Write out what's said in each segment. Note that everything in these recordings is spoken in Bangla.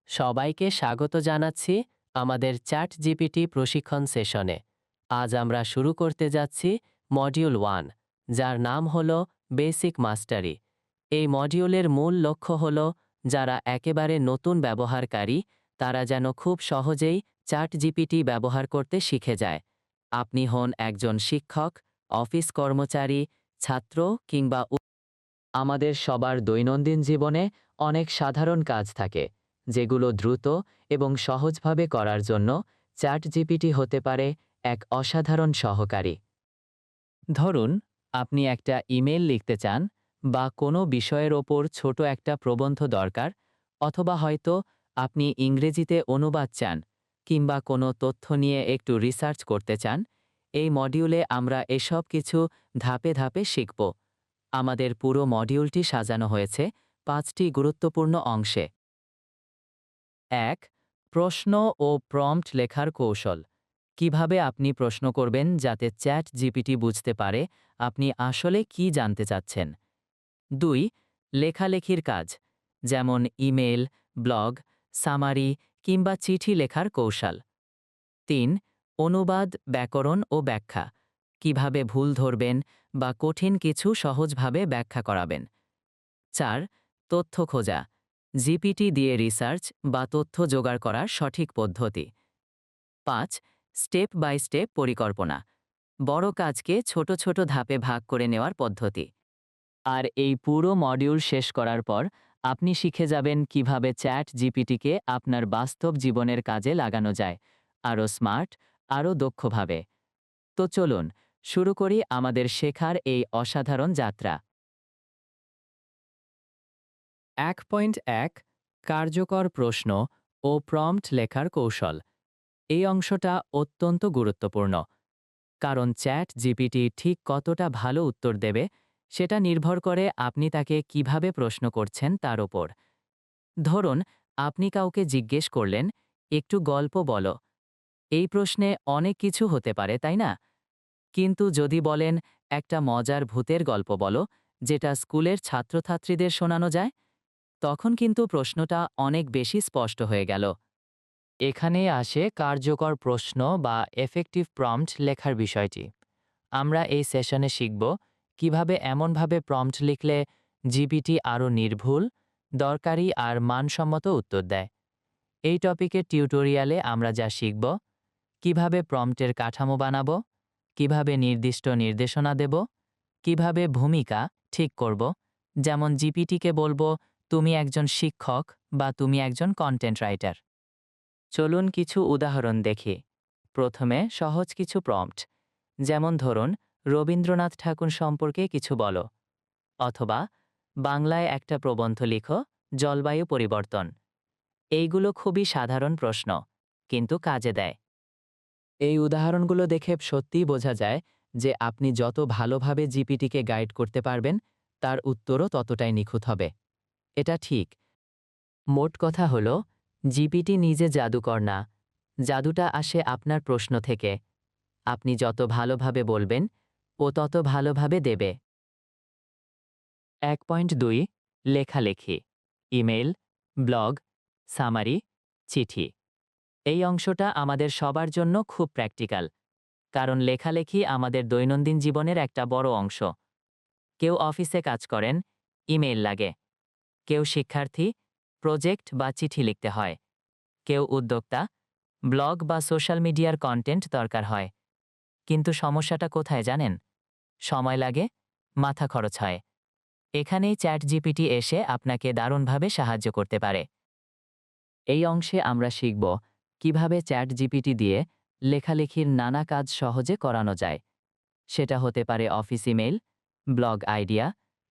সবাইকে স্বাগত জানাচ্ছি আমাদের চ্যাট জিপিটি প্রশিক্ষণ সেশনে। আজ আমরা শুরু করতে যাচ্ছি মডিউল 1, যার নাম হলো বেসিক মাস্টারি। এই মডিউলের মূল লক্ষ্য হলো যারা একেবারে নতুন ব্যবহারকারী তারা যেন খুব সহজেই চ্যাট জিপিটি ব্যবহার করতে শিখে যায়। আপনি হন একজন শিক্ষক, অফিস কর্মচারী, ছাত্র কিংবা আমাদের সবার দৈনন্দিন জীবনে অনেক সাধারণ কাজ থাকে যেগুলো দ্রুত এবং সহজভাবে করার জন্য চ্যাট জিপিটি হতে পারে এক অসাধারণ সহকারী। ধরুন আপনি একটা ইমেল লিখতে চান বা কোনো বিষয়ের ওপর ছোট একটা প্রবন্ধ দরকার, অথবা হয়তো আপনি ইংরেজিতে অনুবাদ চান কিংবা কোনো তথ্য নিয়ে একটু রিসার্চ করতে চান। এই মডিউলে আমরা এসব কিছু ধাপে ধাপে শিখব। আমাদের পুরো মডিউলটি সাজানো হয়েছে 5টি গুরুত্বপূর্ণ অংশে। 1. প্রশ্ন ও প্রম্পট লেখার কৌশল। কিভাবে আপনি প্রশ্ন করবেন যাতে চ্যাট জিপিটি বুঝতে পারে আপনি আসলে কি জানতে চাচ্ছেন। 2. লেখালেখির কাজ, যেমন ইমেল, ব্লগ, সামারি কিংবা চিঠি লেখার কৌশল। 3. অনুবাদ, ব্যাকরণ ও ব্যাখ্যা। কিভাবে ভুল ধরবেন বা কঠিন কিছু সহজভাবে ব্যাখ্যা করাবেন। 4. তথ্য খোঁজা, জিপিটি দিয়ে রিসার্চ বা তথ্য জোগাড় করার সঠিক পদ্ধতি। 5. স্টেপ বাই স্টেপ পরিকল্পনা, বড় কাজকে ছোট ছোট ধাপে ভাগ করে নেওয়ার পদ্ধতি। আর এই পুরো মডিউল শেষ করার পর আপনি শিখে যাবেন কিভাবে চ্যাট জিপিটিকে আপনার বাস্তব জীবনের কাজে লাগানো যায়, আরও স্মার্ট, আরও দক্ষভাবে। তো চলুন শুরু করি আমাদের শেখার এই অসাধারণ যাত্রা। 1.1 কার্যকর প্রশ্ন ও প্রম্পট লেখার কৌশল। এই অংশটা অত্যন্ত গুরুত্বপূর্ণ, কারণ চ্যাট জিপিটি ঠিক কতটা ভালো উত্তর দেবে সেটা নির্ভর করে আপনি তাকে কিভাবে প্রশ্ন করছেন তার ওপর। ধরুন আপনি কাউকে জিজ্ঞেস করলেন, একটু গল্প বলো। এই প্রশ্নে অনেক কিছু হতে পারে, তাই না? কিন্তু যদি বলেন, একটা মজার ভূতের গল্প বলো যেটা স্কুলের ছাত্রছাত্রীদের শোনানো যায়, তখন কিন্তু প্রশ্নটা অনেক বেশি স্পষ্ট হয়ে গেল। এখানেই আসে কার্যকর প্রশ্ন বা এফেক্টিভ প্রম্পট লেখার বিষয়টি। আমরা এই সেশনে শিখব কিভাবে এমনভাবে প্রম্পট লিখলে জিপিটি আরও নির্ভুল, দরকারি আর মানসম্মত উত্তর দেয়। এই টপিকের টিউটোরিয়ালে আমরা যা শিখব: কিভাবে প্রম্পটের কাঠামো বানাবো, কিভাবে নির্দিষ্ট নির্দেশনা দেব, কিভাবে ভূমিকা ঠিক করব, যেমন জিপিটিকে বলবো তুমি একজন শিক্ষক বা তুমি একজন কন্টেন্ট রাইটার। চলুন কিছু উদাহরণ দেখি। প্রথমে সহজ কিছু প্রম্পট, যেমন ধরুন রবীন্দ্রনাথ ঠাকুর সম্পর্কে কিছু বলো, অথবা বাংলায় একটা প্রবন্ধ লিখো জলবায়ু পরিবর্তন। এইগুলো খুবই সাধারণ প্রশ্ন, কিন্তু কাজে দেয়। এই উদাহরণগুলো দেখে সত্যিই বোঝা যায় যে আপনি যত ভালোভাবে জিপিটিকে গাইড করতে পারবেন তার উত্তরও ততটাই নিখুঁত হবে। এটা ঠিক। মোট কথা হলো, জিপিটি নিজে জাদুকর না, জাদুটা আসে আপনার প্রশ্ন থেকে। আপনি যত ভালোভাবে বলবেন ও তত ভালোভাবে দেবে। 1.2 লেখালেখি, ইমেল, ব্লগ, সামারি, চিঠি। এই অংশটা আমাদের সবার জন্য খুব প্র্যাকটিক্যাল, কারণ লেখালেখি আমাদের দৈনন্দিন জীবনের একটা বড় অংশ। কেউ অফিসে কাজ করেন, ইমেল লাগে। কেউ শিক্ষার্থী, প্রজেক্ট বা চিঠি লিখতে হয়। কেউ উদ্যোক্তা, ব্লগ বা সোশ্যাল মিডিয়ার কন্টেন্ট দরকার হয়। কিন্তু সমস্যাটা কোথায় জানেন? সময় লাগে, মাথা খরচ হয়। এখানেই চ্যাট জিপিটি এসে আপনাকে দারুণভাবে সাহায্য করতে পারে। এই অংশে আমরা শিখব কিভাবে চ্যাট জিপিটি দিয়ে লেখালেখির নানা কাজ সহজে করানো যায়। সেটা হতে পারে অফিস ইমেল, ব্লগ আইডিয়া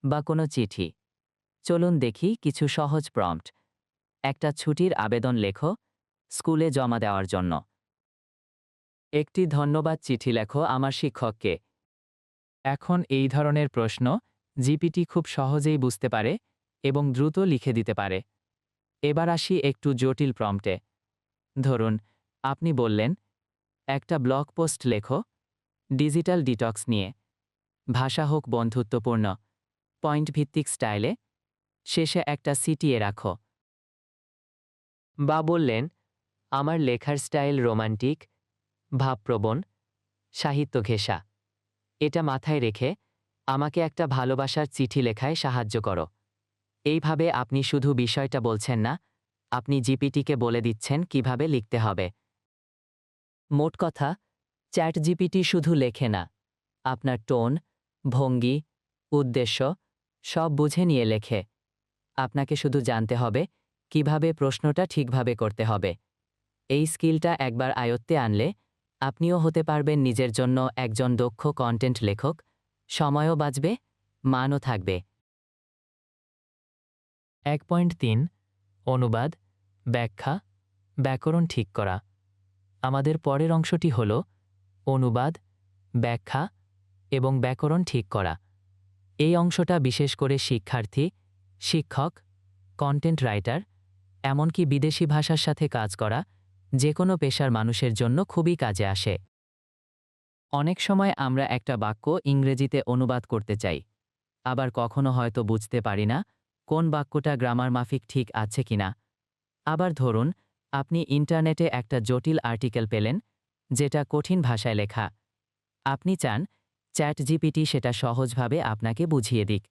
বা কোনো চিঠি। চলুন দেখি কিছু সহজ প্রম্পট। একটা ছুটির আবেদন লেখো স্কুলে জমা দেওয়ার জন্য। একটি ধন্যবাদ চিঠি লেখো আমার শিক্ষককে। এখন এই ধরনের প্রশ্ন জিপিটি খুব সহজেই বুঝতে পারে এবং দ্রুত লিখে দিতে পারে। এবার আসি একটু জটিল প্রম্পটে। ধরুন আপনি বললেন, একটা ব্লগ পোস্ট লেখো ডিজিটাল ডিটক্স নিয়ে। ভাষা হোক বন্ধুত্বপূর্ণ, পয়েন্ট ভিত্তিক স্টাইলে, শেষে একটা সিটিয়ে রাখো। বা বললেন, আমার লেখার স্টাইল রোমান্টিক, ভাবপ্রবণ, সাহিত্য ঘেঁষা। এটা মাথায় রেখে আমাকে একটা ভালোবাসার চিঠি লেখায় সাহায্য করো। এইভাবে আপনি শুধু বিষয়টা বলছেন না, আপনি জিপিটিকে বলে দিচ্ছেন কিভাবে লিখতে হবে। মোট কথা, চ্যাট জিপিটি শুধু লেখে না, আপনার টোন, ভঙ্গি, উদ্দেশ্য সব বুঝে নিয়ে লেখে। আপনাকে শুধু জানতে হবে কিভাবে প্রশ্নটা ঠিকভাবে করতে হবে। এই স্কিলটা একবার আয়ত্তে আনলে আপনিও হতে পারবেন নিজের জন্য একজন দক্ষ কন্টেন্ট লেখক, সময়ও বাঁচবে, মানও থাকবে। 1.3 অনুবাদ, ব্যাখ্যা, ব্যাকরণ ঠিক করা। আমাদের পরের অংশটি হল অনুবাদ, ব্যাখ্যা এবং ব্যাকরণ ঠিক করা। এই অংশটা বিশেষ করে শিক্ষার্থী, শিক্ষক, কন্টেন্ট রাইটার, এমনকি বিদেশি ভাষার সাথে কাজ করা যে কোনো পেশার মানুষের জন্য খুবই কাজে আসে। অনেক সময় আমরা একটা বাক্য ইংরেজিতে অনুবাদ করতে চাই, আবার কখনো হয়তো বুঝতে পারি না কোন বাক্যটা গ্রামার মাফিক ঠিক আছে কিনা। আবার ধরুন, আপনি ইন্টারনেটে একটা জটিল আর্টিকেল পেলেন যেটা কঠিন ভাষায় লেখা। আপনি চান চ্যাট জিপিটি সেটা সহজভাবে আপনাকে বুঝিয়ে দিক।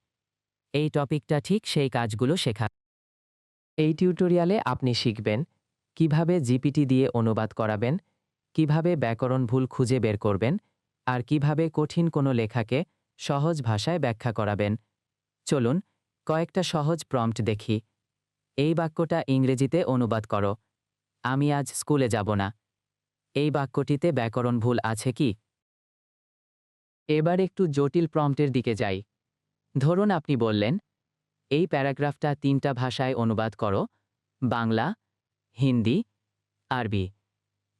এই টপিকটা ঠিক সেই কাজগুলো শেখা। এই টিউটোরিয়ালে আপনি শিখবেন কিভাবে জিপিটি দিয়ে অনুবাদ করাবেন, কিভাবে ব্যাকরণ ভুল খুঁজে বের করবেন, আর কিভাবে কঠিন কোনো লেখাকে সহজ ভাষায় ব্যাখ্যা করাবেন। চলুন কয়েকটা সহজ প্রম্পট দেখি। এই বাক্যটা ইংরেজিতে অনুবাদ করো। আমি আজ স্কুলে যাব না। এই বাক্যটিতে ব্যাকরণ ভুল আছে কি? এবার একটু জটিল প্রম্পটের দিকে যাই। ধরুন আপনি বললেন, এই প্যারাগ্রাফটা 3টা ভাষায় অনুবাদ করো: বাংলা, হিন্দি, আরবি।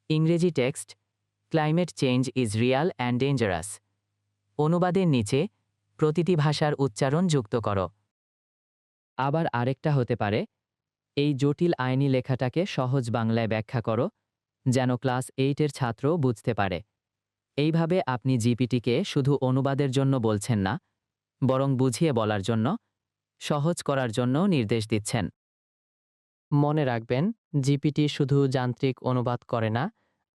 ইংরেজি text: climate change is Real and dangerous. অনুবাদের নিচে প্রতিটি ভাষার উচ্চারণ যুক্ত করো। আবার আরেকটা হতে পারে, এই জটিল আইনি লেখাটাকে সহজ বাংলায় ব্যাখ্যা করো যেন ক্লাস 8-এর ছাত্র বুঝতে পারে। এইভাবে আপনি জিপিটিকে শুধু অনুবাদের জন্য বলছেন না, বরং বুঝিয়ে বলার জন্য, সহজ করার জন্য নির্দেশ দিচ্ছেন। মনে রাখবেন, জিপিটি শুধু যান্ত্রিক অনুবাদ করে না।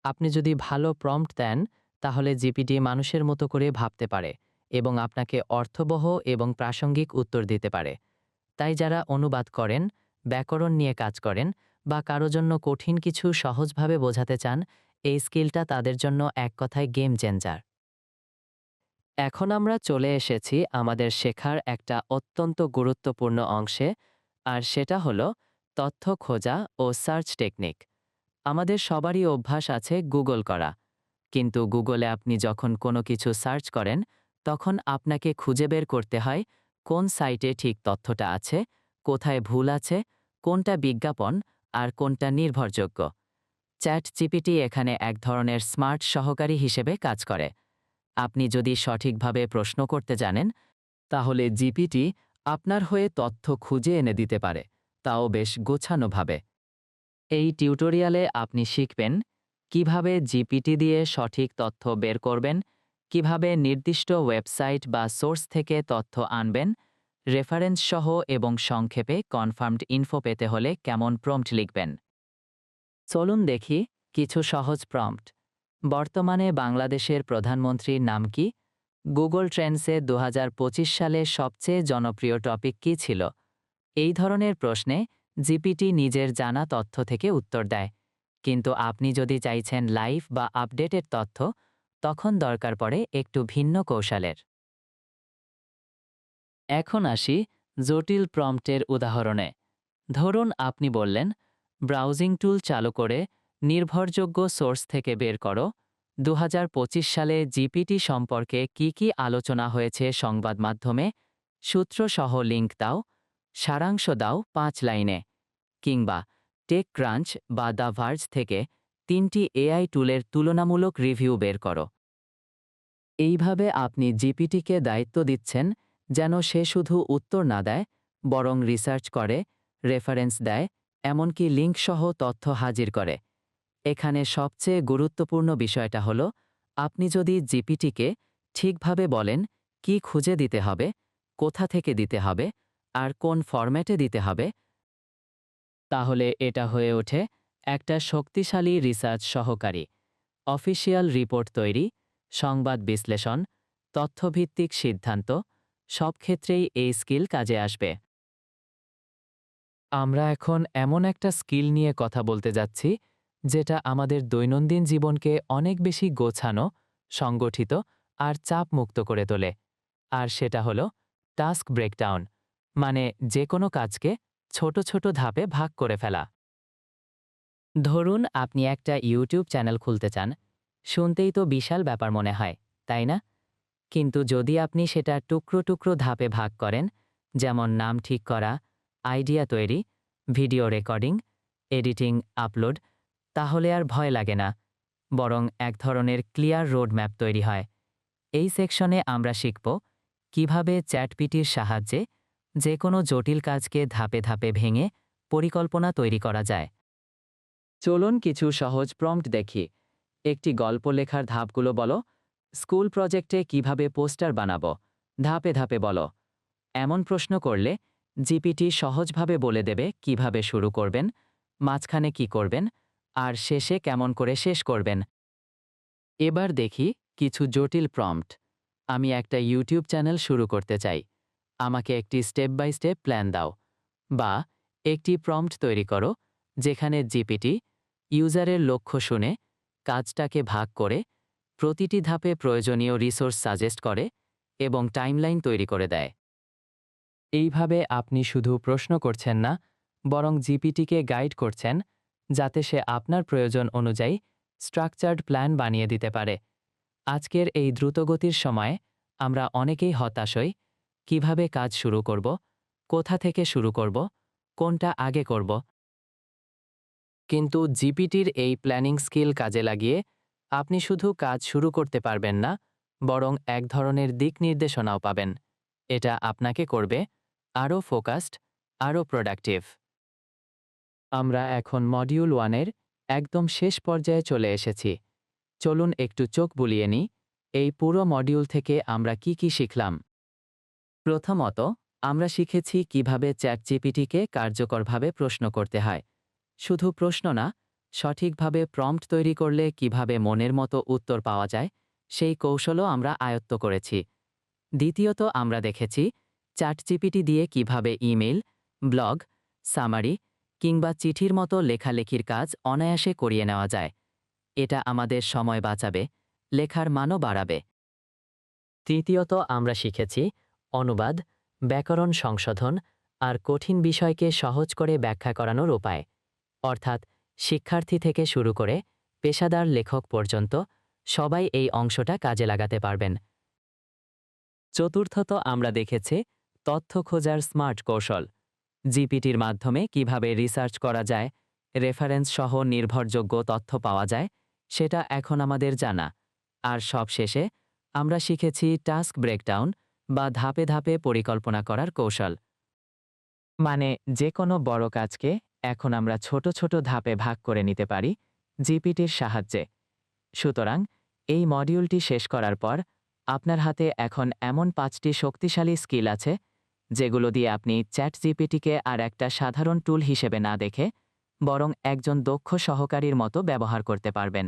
আপনি যদি ভালো প্রম্পট দেন, তাহলে জিপিটি মানুষের মতো করে ভাবতে পারে এবং আপনাকে অর্থবহ এবং প্রাসঙ্গিক উত্তর দিতে পারে। তাই যারা অনুবাদ করেন, ব্যাকরণ নিয়ে কাজ করেন বা কারো জন্য কঠিন কিছু সহজভাবে বোঝাতে চান, এই স্কিলটা তাদের জন্য এক কথায় গেম চেঞ্জার। এখন আমরা চলে এসেছি আমাদের শেখার একটা অত্যন্ত গুরুত্বপূর্ণ অংশে, আর সেটা হলো তথ্য খোঁজা ও সার্চ টেকনিক। আমাদের সবারই অভ্যাস আছে গুগল করা, কিন্তু গুগলে আপনি যখন কোনো কিছু সার্চ করেন, তখন আপনাকে খুঁজে বের করতে হয় কোন সাইটে ঠিক তথ্যটা আছে, কোথায় ভুল আছে, কোনটা বিজ্ঞাপন আর কোনটা নির্ভরযোগ্য। চ্যাট জিপিটি এখানে এক ধরনের স্মার্ট সহকারী হিসেবে কাজ করে। আপনি যদি সঠিকভাবে প্রশ্ন করতে জানেন, তাহলে জিপিটি আপনার হয়ে তথ্য খুঁজে এনে দিতে পারে, তাও বেশ গোছানোভাবে। এই টিউটোরিয়ালে আপনি শিখবেন কিভাবে জিপিটি দিয়ে সঠিক তথ্য বের করবেন, কিভাবে নির্দিষ্ট ওয়েবসাইট বা সোর্স থেকে তথ্য আনবেন, রেফারেন্স সহ এবং সংক্ষেপে কনফার্মড ইনফো পেতে হলে কেমন প্রম্পট লিখবেন। চলুন দেখি কিছু সহজ প্রম্পট। বর্তমানে বাংলাদেশের প্রধানমন্ত্রীর নাম কি? গুগল ট্রেন্ডসে 2025 সালে সবচেয়ে জনপ্রিয় টপিক কী ছিল? এই ধরনের প্রশ্নে জিপিটি নিজের জানা তথ্য থেকে উত্তর দেয়। কিন্তু আপনি যদি চাইছেন লাইভ বা আপডেটেড তথ্য, তখন দরকার পড়ে একটু ভিন্ন কৌশলের। এখন আসি জটিল প্রম্পটের উদাহরণে। ধরুন আপনি বললেন, ব্রাউজিং টুল চালু করে নির্ভরযোগ্য সোর্স থেকে বের করো 2025 সালে জিপিটি সম্পর্কে কি কি আলোচনা হয়েছে সংবাদ মাধ্যমে, সূত্র সহ লিঙ্ক দাও, সারাংশ দাও 5 লাইনে। কিংবা টেক ক্রাঞ্চ বা দ্য ভার্জ থেকে 3টি এআই টুলের তুলনামূলক রিভিউ বের করো। এইভাবে আপনি জিপিটিকে দায়িত্ব দিচ্ছেন যেন সে শুধু উত্তর না দেয়, বরং রিসার্চ করে, রেফারেন্স দেয়, এমনকি লিঙ্ক সহ তথ্য হাজির করে। এখানে সবচেয়ে গুরুত্বপূর্ণ বিষয়টা হলো, আপনি যদি জিপিটিকে ঠিকভাবে বলেন কি খুঁজে দিতে হবে, কোথা থেকে দিতে হবে, আর কোন ফরম্যাটে দিতে হবে, তাহলে এটা হয়ে ওঠে একটা শক্তিশালী রিসার্চ সহকারী। অফিসিয়াল রিপোর্ট তৈরি, সংবাদ বিশ্লেষণ, তথ্যভিত্তিক সিদ্ধান্ত, সব ক্ষেত্রেই এই স্কিল কাজে আসবে। আমরা এখন এমন একটা স্কিল নিয়ে কথা বলতে যাচ্ছি যেটা আমাদের দৈনন্দিন জীবনকে অনেক বেশি গোছানো, সংগঠিত আর চাপমুক্ত করে তোলে। আর সেটা হলো টাস্ক ব্রেকডাউন, মানে যে কোনো কাজকে ছোট ছোট ধাপে ভাগ করে ফেলা। ধরুন আপনি একটা ইউটিউব চ্যানেল খুলতে চান। শুনতেই তো বিশাল ব্যাপার মনে হয়, তাই না? কিন্তু যদি আপনি সেটা টুকরো টুকরো ধাপে ভাগ করেন, যেমন নাম ঠিক করা, আইডিয়া তৈরি, ভিডিও রেকর্ডিং, এডিটিং, আপলোড, তাহলে আর ভয় লাগে না, বরং এক ধরনের ক্লিয়ার রোডম্যাপ তৈরি হয়। এই সেকশনে আমরা শিখব কিভাবে চ্যাটপিটির সাহায্যে যে কোনো জটিল কাজকে ধাপে ধাপে ভেঙে পরিকল্পনা তৈরি করা যায়। চলুন কিছু সহজ প্রম্পট দেখি। একটি গল্প লেখার ধাপগুলো বলো। স্কুল প্রজেক্টে কিভাবে পোস্টার বানাবো, ধাপে ধাপে বলো। এমন প্রশ্ন করলে জিপিটি সহজভাবে বলে দেবে কিভাবে শুরু করবেন, মাঝখানে কি করবেন, আর শেষে কেমন করে শেষ করবেন। এবার দেখি কিছু জটিল প্রম্পট। আমি একটা ইউটিউব চ্যানেল শুরু করতে চাই, আমাকে একটি স্টেপ বাই স্টেপ প্ল্যান দাও। বা একটি প্রম্পট তৈরি করো যেখানে জিপিটি ইউজারের লক্ষ্য শুনে কাজটাকে ভাগ করে প্রতিটি ধাপে প্রয়োজনীয় রিসোর্স সাজেস্ট করে এবং টাইমলাইন তৈরি করে দেয়। এইভাবে আপনি শুধু প্রশ্ন করছেন না, বরং জিপিটিকে গাইড করছেন যাতে সে আপনার প্রয়োজন অনুযায়ী স্ট্রাকচার্ড প্ল্যান বানিয়ে দিতে পারে। আজকের এই দ্রুতগতির সময়ে আমরা অনেকেই হতাশ হই। কিভাবে কাজ শুরু করব, কোথা থেকে শুরু করব, কোনটা আগে করব। কিন্তু জিপিটির এই প্ল্যানিং স্কিল কাজে লাগিয়ে আপনি শুধু কাজ শুরু করতে পারবেন না, বরং এক ধরনের দিক নির্দেশনাও পাবেন। এটা আপনাকে করবে আরও ফোকাসড, আরও প্রোডাক্টিভ। আমরা এখন মডিউল 1-এর একদম শেষ পর্যায়ে চলে এসেছি। চলুন একটু চোখ বুলিয়ে নিই, এই পুরো মডিউল থেকে আমরা কি কি শিখলাম। প্রথমত, আমরা শিখেছি কিভাবে চ্যাটজিপিটিকে কার্যকরভাবে প্রশ্ন করতে হয়। শুধু প্রশ্ন না, সঠিকভাবে প্রম্পট তৈরি করলে কিভাবে মনের মতো উত্তর পাওয়া যায়, সেই কৌশলও আমরা আয়ত্ত করেছি। দ্বিতীয়ত, আমরা দেখেছি চ্যাটজিপিটি দিয়ে কিভাবে ইমেইল, ব্লগ, সামারি কিংবা চিঠির মতো লেখালেখির কাজ অনায়াসে করিয়ে নেওয়া যায়। এটা আমাদের সময় বাঁচাবে, লেখার মানও বাড়াবে। তৃতীয়ত, আমরা শিখেছি অনুবাদ, ব্যাকরণ সংশোধন আর কঠিন বিষয়কে সহজ করে ব্যাখ্যা করানোর উপায়। অর্থাৎ শিক্ষার্থী থেকে শুরু করে পেশাদার লেখক পর্যন্ত সবাই এই অংশটা কাজে লাগাতে পারবেন। চতুর্থত, আমরা দেখেছি তথ্য খোঁজার স্মার্ট কৌশল। জিপিটির মাধ্যমে কিভাবে রিসার্চ করা যায়, রেফারেন্স সহ নির্ভরযোগ্য তথ্য পাওয়া যায়, সেটা এখন আমাদের জানা। আর সবশেষে আমরা শিখেছি টাস্ক ব্রেকডাউন বা ধাপে ধাপে পরিকল্পনা করার কৌশল। মানে যে কোনো বড় কাজকে এখন আমরা ছোট ছোট ধাপে ভাগ করে নিতে পারি জিপিটির সাহায্যে। সুতরাং এই মডিউলটি শেষ করার পর আপনার হাতে এখন এমন 5টি শক্তিশালী স্কিল আছে যেগুলো দিয়ে আপনি চ্যাট জিপিটিকে আর একটা সাধারণ টুল হিসেবে না দেখে বরং একজন দক্ষ সহকারীর মতো ব্যবহার করতে পারবেন।